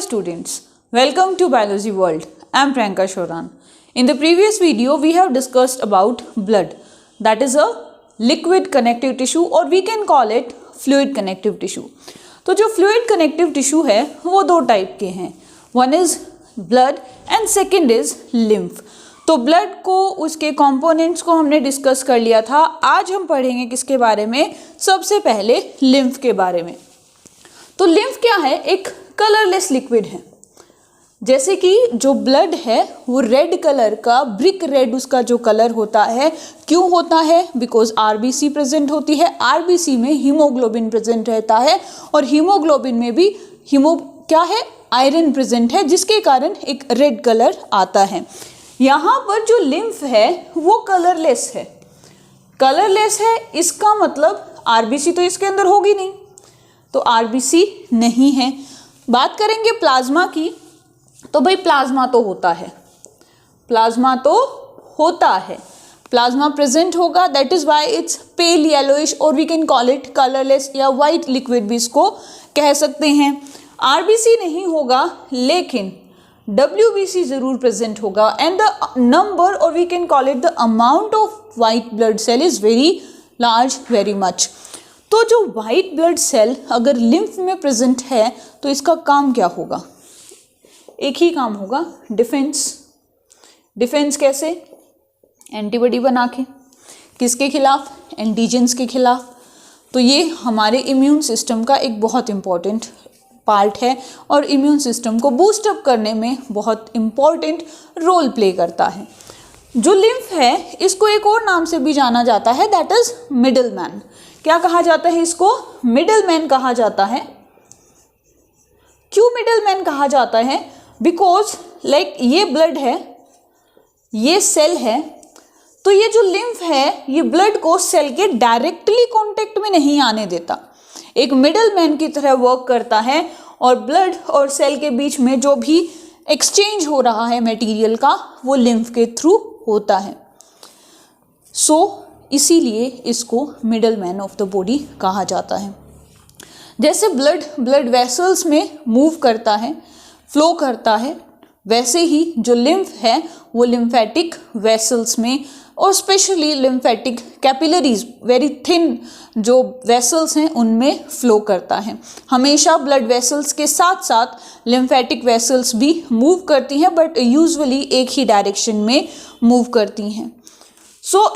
students, welcome to Biology World. I am Priyanka Shoran. In the previous video, we have discussed about blood. That is a liquid connective tissue or we can call it fluid connective tissue. तो जो fluid connective tissue है वो दो type के हैं. One is blood and second is lymph. तो blood को उसके कंपोनेंट्स को हमने डिस्कस कर लिया था. आज हम पढ़ेंगे किसके बारे में? सबसे पहले लिम्फ के बारे में. तो लिम्फ क्या है? एक कलरलेस लिक्विड है. जैसे कि जो ब्लड है वो रेड कलर का, ब्रिक रेड उसका जो कलर होता है. क्यों होता है? बिकॉज आरबीसी प्रेजेंट होती है. आरबीसी में हीमोग्लोबिन प्रेजेंट रहता है और हीमोग्लोबिन में भी क्या है? आयरन प्रेजेंट है, जिसके कारण एक रेड कलर आता है. यहाँ पर जो लिम्फ है वो कलरलेस है. कलरलेस है इसका मतलब आरबीसी तो इसके अंदर होगी नहीं, तो आरबीसी नहीं है. बात करेंगे प्लाज्मा की, तो भाई प्लाज्मा तो होता है, प्लाज्मा तो होता है, प्लाज्मा प्रेजेंट होगा. That is why it's pale yellowish और we can call it colourless या वाइट लिक्विड भी इसको कह सकते हैं. आरबीसी नहीं होगा लेकिन WBC जरूर प्रेजेंट होगा एंड द नंबर और we can call it the amount of white blood cell is very large, very much. तो जो वाइट ब्लड सेल अगर लिम्फ में प्रेजेंट है तो इसका काम क्या होगा? एक ही काम होगा, डिफेंस. डिफेंस कैसे? एंटीबॉडी बना के. किसके खिलाफ? एंटीजेंस के खिलाफ. तो ये हमारे इम्यून सिस्टम का एक बहुत इम्पॉर्टेंट पार्ट है और इम्यून सिस्टम को बूस्टअप करने में बहुत इम्पॉर्टेंट रोल प्ले करता है. जो लिम्फ है इसको एक और नाम से भी जाना जाता है, दैट इज मिडल मैन. क्या कहा जाता है इसको? मिडल मैन कहा जाता है. क्यों मिडल मैन कहा जाता है? बिकॉज लाइक ये ब्लड है, ये सेल है, तो ये जो लिम्फ है ये ब्लड को सेल के डायरेक्टली कांटेक्ट में नहीं आने देता, एक मिडल मैन की तरह वर्क करता है और ब्लड और सेल के बीच में जो भी एक्सचेंज हो रहा है मटेरियल का वो लिम्फ के थ्रू होता है. इसीलिए इसको middle man of the body कहा जाता है. जैसे ब्लड वेसल्स में मूव करता है, फ्लो करता है, वैसे ही जो लिम्फ है वो लिम्फेटिक वेसल्स में और specially lymphatic capillaries, very thin जो वेसल्स हैं उनमें फ्लो करता है. हमेशा ब्लड वेसल्स के साथ साथ लिम्फेटिक वेसल्स भी मूव करती हैं, बट यूजुअली एक ही डायरेक्शन में मूव करती हैं.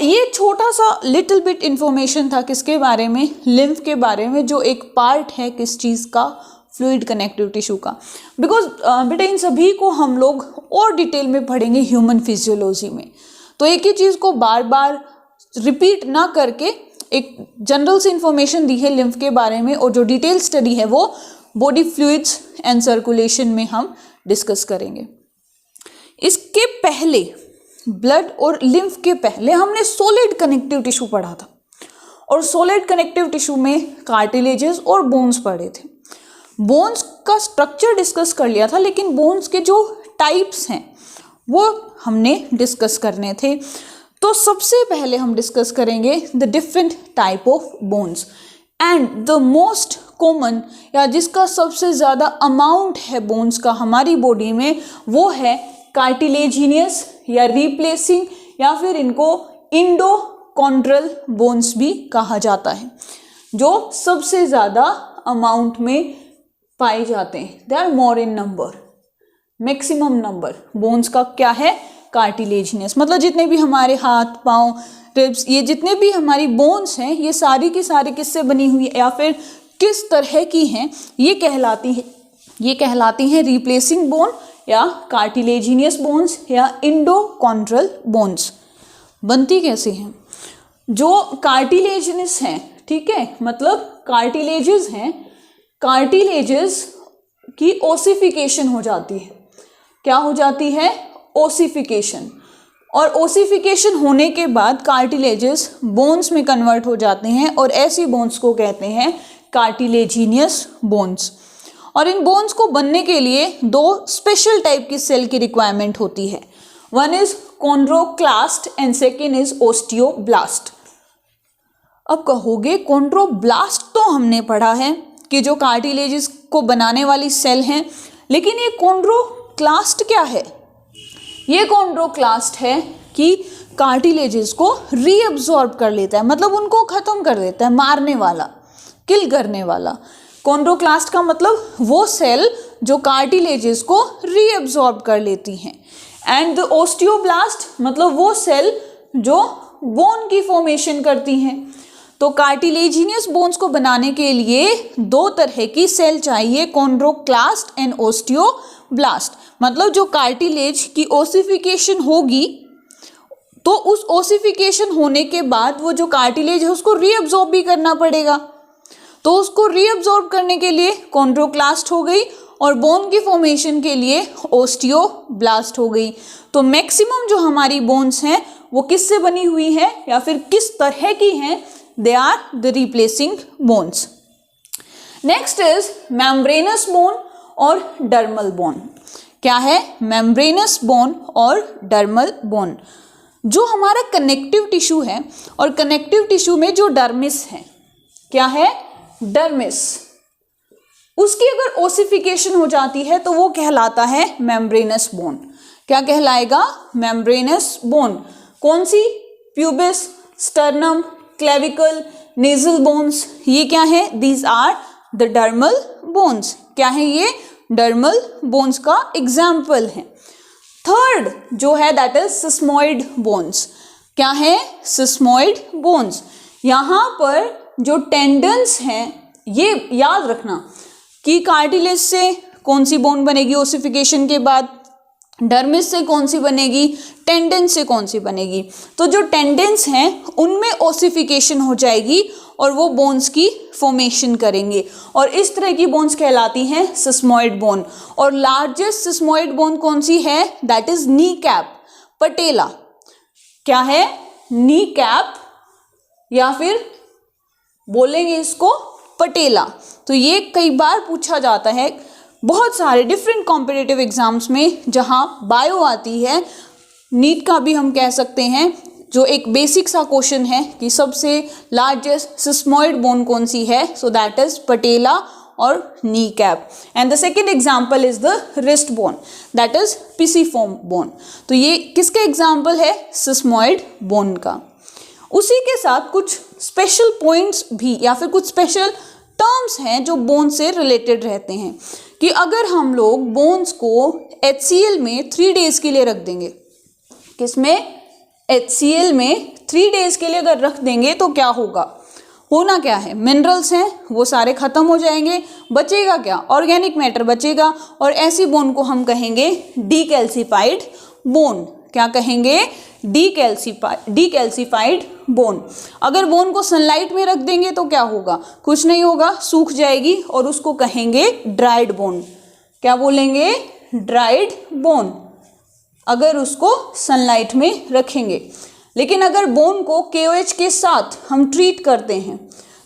ये छोटा सा लिटिल बिट इंफॉर्मेशन था किसके बारे में? लिम्फ के बारे में, जो एक पार्ट है किस चीज़ का? फ्लूइड कनेक्टिव टिश्यू का. बिकॉज बेटा इन सभी को हम लोग और डिटेल में पढ़ेंगे ह्यूमन फिजियोलॉजी में, तो एक ही चीज़ को बार बार रिपीट ना करके एक जनरल सी इंफॉर्मेशन दी है लिम्फ के बारे में और जो डिटेल स्टडी है वो बॉडी फ्लूइड्स एंड सर्कुलेशन में हम डिस्कस करेंगे. इसके पहले ब्लड और लिम्फ के पहले हमने सॉलिड कनेक्टिव टिश्यू पढ़ा था और सॉलिड कनेक्टिव टिश्यू में कार्टिलेजेस और बोन्स पढ़े थे. बोन्स का स्ट्रक्चर डिस्कस कर लिया था, लेकिन बोन्स के जो टाइप्स हैं वो हमने डिस्कस करने थे. तो सबसे पहले हम डिस्कस करेंगे the different type of bones and the most common या जिसका सबसे ज़्यादा अमाउंट है बोन्स का हमारी बॉडी में वो है कार्टिलेजिनियस या रिप्लेसिंग, या फिर इनको इंडोकॉन्ड्रल बोन्स भी कहा जाता है, जो सबसे ज़्यादा अमाउंट में पाए जाते हैं. They are more in number. Maximum number bones का क्या है? कार्टिलेजिनियस. मतलब जितने भी हमारे हाथ, पाँव, रिब्स, ये जितने भी हमारी बोन्स हैं ये सारी की सारी किससे बनी हुई है या फिर किस तरह की हैं? ये कहलाती हैं रिप्लेसिंग बोन या कार्टिलेजिनियस बोन्स या इंडोकॉन्ड्रल बोन्स. बनती कैसे हैं? जो कार्टिलेजिनस हैं, ठीक है, मतलब कार्टिलेजेस हैं, कार्टिलेजेस की ओसिफिकेशन हो जाती है. क्या हो जाती है? ओसिफिकेशन. और ओसिफिकेशन होने के बाद कार्टिलेजेस बोन्स में कन्वर्ट हो जाते हैं और ऐसी बोन्स को कहते हैं कार्टिलेजिनियस बोन्स. और इन बोन्स को बनने के लिए दो स्पेशल टाइप की सेल की रिक्वायरमेंट होती है. One is chondroclast and second is osteoblast. अब कहोगे कॉन्ड्रोब्लास्ट तो हमने पढ़ा है कि जो कार्टिलेजेस को बनाने वाली सेल हैं, लेकिन ये कॉन्ड्रोक्लास्ट क्या है? ये कॉन्ड्रोक्लास्ट है कि कार्टिलेजेस को रीअब्सॉर्ब कर लेता है, मतलब उनको खत्म कर देता है, मारने वाला, किल करने वाला। कॉन्ड्रोक्लास्ट का मतलब वो सेल जो कार्टिलेजेस को रीअब्सॉर्ब कर लेती हैं। एंड द ओस्टियोब्लास्ट मतलब वो सेल जो बोन की फॉर्मेशन करती हैं। तो कार्टिलेजिनियस बोन्स को बनाने के लिए दो तरह की सेल चाहिए, कॉन्ड्रोक्लास्ट एंड ओस्टियोब्लास्ट। मतलब जो कार्टिलेज की ओसिफिकेशन होगी तो उस ओसिफिकेशन होने के बाद वो जो कार्टिलेज है उसको रीअब्सॉर्ब भी करना पड़ेगा। तो उसको रीअब्सॉर्ब करने के लिए कॉन्ड्रोक्लास्ट हो गई और बोन की फॉर्मेशन के लिए ओस्टियोब्लास्ट हो गई। तो मैक्सिमम जो हमारी बोन्स हैं वो किससे बनी हुई है या फिर किस तरह की हैं? They are the replacing bones. Next is membranous bone और डर्मल बोन। क्या है? मेम्ब्रेनस बोन और डर्मल बोन। जो हमारा कनेक्टिव टिश्यू है, और कनेक्टिव टिश्यू में जो डर्मिस है, क्या है? डर्मिस, उसकी अगर ओसिफिकेशन हो जाती है तो वो कहलाता है मेम्ब्रेनस बोन। क्या कहलाएगा? Membranous bone. कौन सी? Pubis, sternum, clavicle, nasal bones, ये क्या है? These are the dermal bones. क्या है ये? डर्मल बोन्स का एग्जाम्पल है। थर्ड जो है दैट इज सिस्मोइड बोन्स। क्या है? Sesamoid bones. यहाँ पर जो टेंडन्स हैं, ये याद रखना कि कार्टिलेज से कौन सी बोन बनेगी ओसिफिकेशन के बाद, डर्मिस से कौन सी बनेगी, टेंडन से कौन सी बनेगी। तो जो टेंडन्स हैं उनमें ओसिफिकेशन हो जाएगी और वो बोन्स की फॉर्मेशन करेंगे, और इस तरह की बोन्स कहलाती हैं सिस्मोइड बोन। और लार्जेस्ट सिस्मोइड बोन कौन सी है? दैट इज नी कैप, पटेला। क्या है? नी कैप, या फिर बोलेंगे इसको पटेला। तो ये कई बार पूछा जाता है बहुत सारे डिफरेंट कॉम्पिटिटिव एग्जाम्स में, जहाँ बायो आती है, नीट का भी हम कह सकते हैं, जो एक बेसिक सा क्वेश्चन है कि सबसे लार्जेस्ट सिस्मोइड बोन कौन सी है, सो दैट इज पटेला और knee cap. And the second example is the wrist bone, that is pisiform bone. तो ये किसका एग्जाम्पल है? सिस्मोइड बोन का। उसी के साथ कुछ स्पेशल पॉइंट्स भी या फिर कुछ स्पेशल टर्म्स हैं जो बोन से रिलेटेड रहते हैं, कि अगर हम लोग बोन्स को HCl में 3 डेज के लिए रख देंगे, किसमें? HCl में 3 डेज के लिए अगर रख देंगे तो क्या होगा? होना क्या है? मिनरल्स हैं वो सारे खत्म हो जाएंगे, बचेगा क्या? ऑर्गेनिक मैटर बचेगा, और ऐसी बोन को हम कहेंगे डीकैल्सिफाइड बोन। क्या कहेंगे? डीकैल्सिफाइड बोन। अगर बोन को सनलाइट में रख देंगे तो क्या होगा? कुछ नहीं होगा, सूख जाएगी, और उसको कहेंगे ड्राइड बोन। क्या बोलेंगे? ड्राइड बोन, अगर उसको सनलाइट में रखेंगे। लेकिन अगर बोन को KOH के साथ हम ट्रीट करते हैं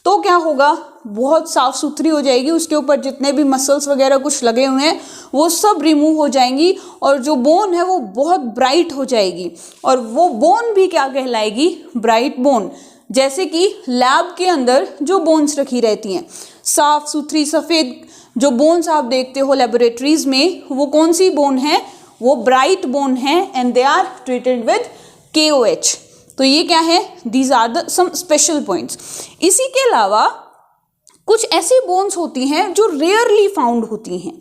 तो क्या होगा? बहुत साफ सुथरी हो जाएगी, उसके ऊपर जितने भी मसल्स वगैरह कुछ लगे हुए हैं वो सब रिमूव हो जाएंगी, और जो बोन है वो बहुत ब्राइट हो जाएगी, और वो बोन भी क्या कहलाएगी? Bright bone. जैसे कि लैब के अंदर जो बोन्स रखी रहती हैं, साफ सुथरी सफ़ेद जो बोन्स आप देखते हो लेबोरेटरीज में, वो कौन सी बोन है? वो ब्राइट बोन है, and they are treated with KOH। तो ये क्या है? These are the some special points. इसी के अलावा कुछ ऐसी बोन्स होती हैं जो रेयरली फाउंड होती हैं,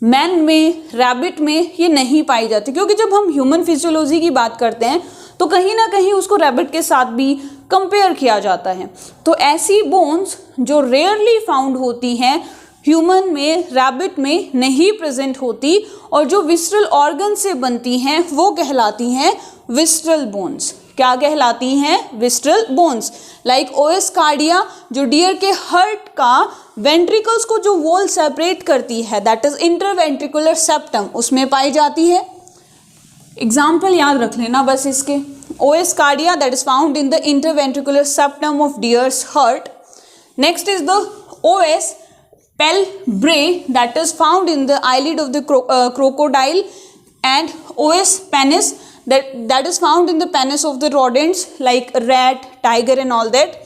मैन में, रैबिट में ये नहीं पाई जाती, क्योंकि जब हम ह्यूमन फिजियोलॉजी की बात करते हैं तो कहीं ना कहीं उसको रैबिट के साथ भी कंपेयर किया जाता है। तो ऐसी बोन्स जो रेयरली फाउंड होती हैं, ह्यूमन में, रैबिट में नहीं प्रेजेंट होती, और जो विस्ट्रल ऑर्गन से बनती हैं वो कहलाती हैं विस्ट्रल बोन्स। क्या कहलाती हैं? Visceral bones. Like OS cardia, जो डियर के हर्ट का वेंट्रिकल्स को जो वॉल सेपरेट करती है, दैट इज इंटरवेंट्रिकुलर सेप्टम, उसमें पाई जाती है। एग्जाम्पल याद रख लेना बस इसके। OS cardia that is found in the interventricular septum of deer's heart. Next is the OS palbrae that is found in the eyelid of the crocodile, and OS penis that is found in the penis of the rodents like rat, tiger and all that,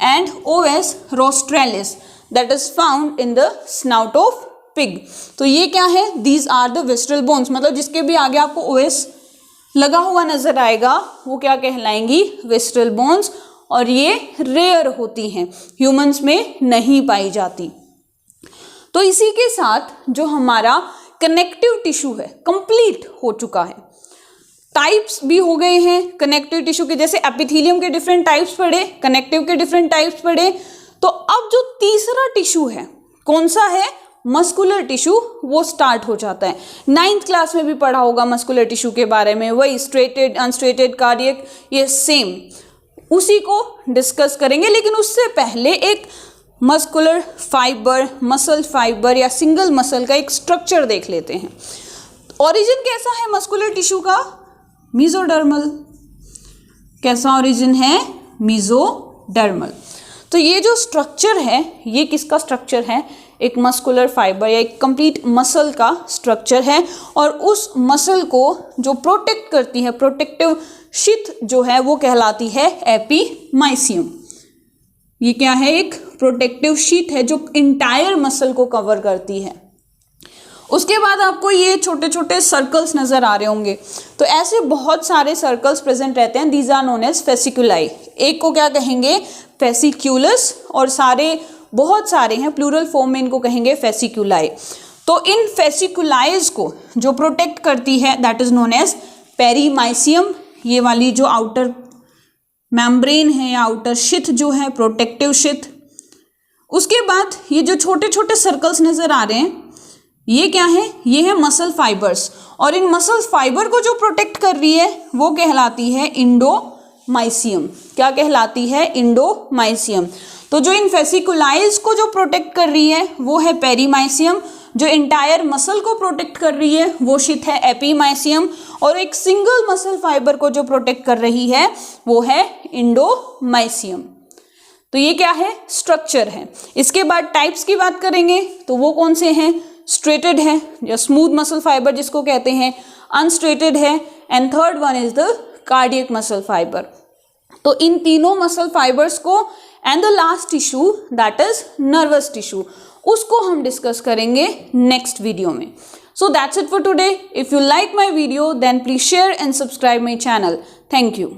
and OS rostralis that is found in the snout of pig. तो ये क्या है, these are the visceral bones, मतलब जिसके भी आगे आपको OS लगा हुआ नजर आएगा वो क्या कहलाएंगी, विस्ट्रल बोन्स, और ये रेयर होती हैं, ह्यूमंस में नहीं पाई जाती। तो इसी के साथ जो हमारा कनेक्टिव टिश्यू है कंप्लीट हो चुका है। टाइप्स भी हो गए हैं कनेक्टिव टिश्यू के, जैसे एपिथेलियम के डिफरेंट टाइप्स पढ़े, कनेक्टिव के डिफरेंट टाइप्स पढ़े। तो अब जो तीसरा टिश्यू है कौन सा है, मस्कुलर टिश्यू, वो स्टार्ट हो जाता है। 9th क्लास में भी पढ़ा होगा मस्कुलर टिश्यू के बारे में, वही स्ट्रेटेड, अनस्ट्रेटेड, कार्डियक, ये सेम उसी को डिस्कस करेंगे। लेकिन उससे पहले एक मस्कुलर फाइबर, मसल फाइबर या सिंगल मसल का एक स्ट्रक्चर देख लेते हैं। ओरिजिन कैसा है मस्कुलर टिश्यू का, मेसोडर्मल। कैसा ओरिजिन है, मेसोडर्मल। तो ये जो स्ट्रक्चर है ये किसका स्ट्रक्चर है, एक मस्कुलर फाइबर या एक कंप्लीट मसल का स्ट्रक्चर है। और उस मसल को जो प्रोटेक्ट करती है, प्रोटेक्टिव शीथ जो है वो कहलाती है एपीमाइसियम। ये क्या है, एक प्रोटेक्टिव शीथ है जो इंटायर मसल को कवर करती है। उसके बाद आपको ये छोटे छोटे सर्कल्स नजर आ रहे होंगे, तो ऐसे बहुत सारे सर्कल्स प्रेजेंट रहते हैं, these are known as fasciculi. एक को क्या कहेंगे, फेसिक्यूलस, और सारे बहुत सारे हैं प्लूरल फॉर्म में इनको कहेंगे फेसिकुलाई। तो इन फेसिकुलाइज को जो प्रोटेक्ट करती है that is known as perimysium. ये वाली जो आउटर मेम्ब्रेन है या आउटर शीथ जो है, प्रोटेक्टिव शीथ। उसके बाद ये जो छोटे छोटे सर्कल्स नजर आ रहे हैं ये क्या है, ये है मसल फाइबर्स, और इन मसल फाइबर को जो प्रोटेक्ट कर रही है वो कहलाती है इंडोमाइसियम। क्या कहलाती है, इंडोमाइसियम। तो जो इन फेसिकुलाइज को जो प्रोटेक्ट कर रही है वो है पेरीमाइसियम, जो इंटायर मसल को प्रोटेक्ट कर रही है वो शीथ है एपीमाइसियम, और एक सिंगल मसल फाइबर को जो प्रोटेक्ट कर रही है वो है इंडोमाइसियम। तो ये क्या है, स्ट्रक्चर है। इसके बाद टाइप्स की बात करेंगे तो वो कौन से हैं, स्ट्रेटेड है या स्मूथ मसल फाइबर जिसको कहते हैं, अनस्ट्रेटेड है, and third one is the cardiac muscle fibre. तो इन तीनों मसल फाइबर्स को and the last tissue that is nervous tissue, उसको हम डिस्कस करेंगे नेक्स्ट वीडियो में। So that's it for today. If you like my video then please share and subscribe my channel. Thank you.